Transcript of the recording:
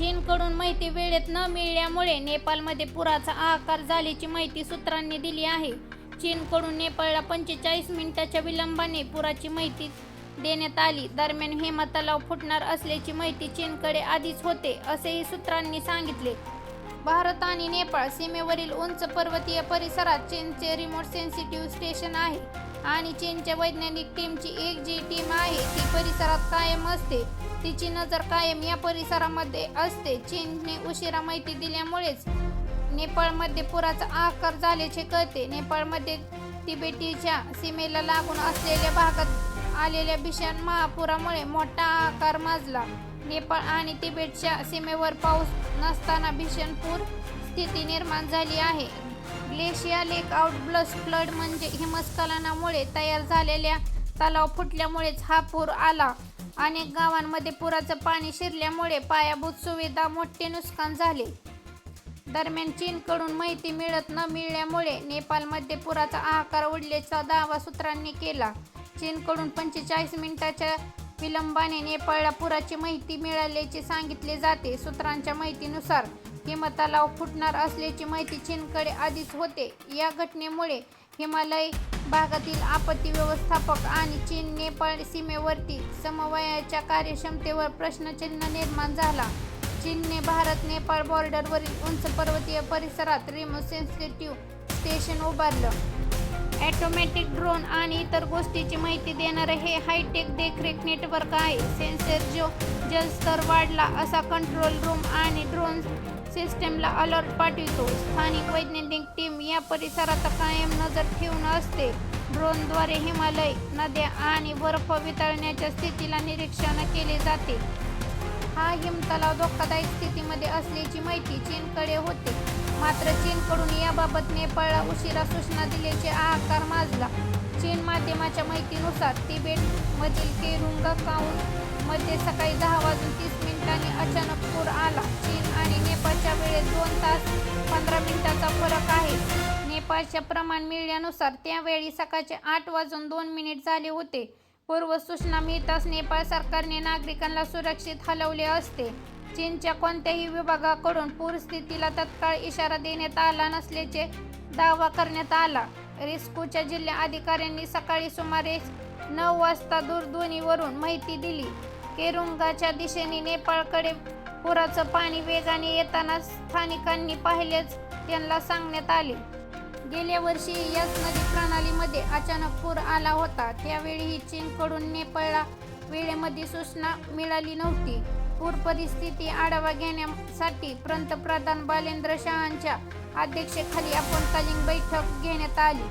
चीनकडून माहिती वेळेत न मिळाल्यामुळे नेपाळमध्ये पुराचा हाहाकार झाल्याची माहिती सूत्रांनी दिली आहे. चीनकडून नेपाळला 45 मिनिटांच्या विलंबाने पुराची माहिती देण्यात आली. दरम्यान हिमतलाव फुटणार असल्याची माहिती चीनकडे आधीच होते, असेही सूत्रांनी सांगितले. भारत आणि नेपाळ सीमेवरील उंच पर्वतीय परिसरात चीनचे रिमोट सेन्सिटिव्ह स्टेशन आहे आणि चीनच्या वैज्ञानिक टीमची एक जी टीम आहे ती परिसरात कायम असते. तिची नजर कायम या परिसरामध्ये असते. चीनने उशिरा माहिती दिल्यामुळेच नेपाळमध्ये पुराचा हाहाकार झाल्याचे कळते. नेपाळमध्ये तिबेटीच्या सीमेला लागून असलेल्या भागात आलेल्या भीषण महापुरामुळे मोठा हाहाकार माजला. नेपाळ आणि तिबेटच्या सीमेवर पाऊस नसताना भीषण पूर स्थिती निर्माण झाली आहे. ग्लेशिया लेक आउट फ्लड म्हणजे हिमस्खलनामुळे तयार झालेल्या तलाव फुटल्यामुळेच हा पूर आला. अनेक गावांमध्ये पुराचं पाणी शिरल्यामुळे पायाभूत सुविधा मोठे नुकसान झाले. दरम्यान चीनकडून माहिती मिळत न मिळाल्यामुळे नेपाळमध्ये पुराचा हाहाकार उडल्याचा दावा सूत्रांनी केला. चीनकडून 45 मिनिटांच्या विलंबाने नेपाळला पुराची माहिती मिळाल्याचे सांगितले जाते. सूत्रांच्या माहितीनुसार हिमतलाव फुटणार असल्याची माहिती चीनकडे आधीच होते. या घटनेमुळे हिमालय भागातील आपत्ती व्यवस्थापक आणि चीन-नेपाळ सीमेवरती समन्वयाच्या कार्यक्षमतेवर प्रश्नचिन्ह निर्माण झाला. चीनने भारत-नेपाळ बॉर्डरवरील उंच पर्वतीय परिसरात रिमोट सेन्सिटिव्ह स्टेशन उभारलं. ऑटोमॅटिक ड्रोन आणि इतर गोष्टींची माहिती देणारे हे हायटेक देखरेख नेटवर्क आहे. सेन्सर जलस्तर वाढला असा कंट्रोल रूम आणि ड्रोन सिस्टमला अलर्ट पाठवितो. स्थानिक वैज्ञानिक टीम या परिसरात कायम नजर ठेवून असते. ड्रोनद्वारे हिमालय, नद्या आणि बर्फ वितळण्याच्या स्थितीला निरीक्षण केले जाते. हा हिमतलाव धोकादायक स्थितीमध्ये असल्याची माहिती चीनकडे होते. मात्र चीनकडून याबाबत नेपाळला उशिरा सूचना दिल्याचे हाहाकार माजला. चीन माध्यमाच्या माहितीनुसार तिबेटमधील केरुंगाकाऊन मध्ये सकाळी 10:30 अचानक पूर आला. चीन आणि नेपाळच्या वेळेत 2 तास 15 मिनिटांचा फरक आहे. नेपाळच्या प्रमाण मिळाल्यानुसार त्यावेळी सकाळचे 8:02 झाले होते. पूर्वसूचना मिळताच नेपाळ सरकारने नागरिकांना सुरक्षित हलवले असते. चीनच्या कोणत्याही विभागाकडून पूरस्थितीला तत्काळ इशारा देण्यात आला नसल्याचे दावा करण्यात आला. रिस्कूच्या जिल्हा अधिकाऱ्यांनी सकाळी सुमारे 9 वाजता दूरध्वनीवरून माहिती दिली. केरुंगाच्या दिशेने नेपाळकडे पुराचं पाणी वेगाने येताना स्थानिकांनी पाहिल्याचं त्यांना सांगण्यात आले. गेल्या वर्षी याच नदी प्रणालीमध्ये अचानक पूर आला होता. त्यावेळीही चीनकडून नेपाळला वेळेमध्ये सूचना मिळाली नव्हती. पूर परिस्थिती आढावा घेण्यासाठी पंतप्रधान बालेंद्र शहांच्या अध्यक्षतेखाली आपत्कालीन बैठक घेण्यात आली.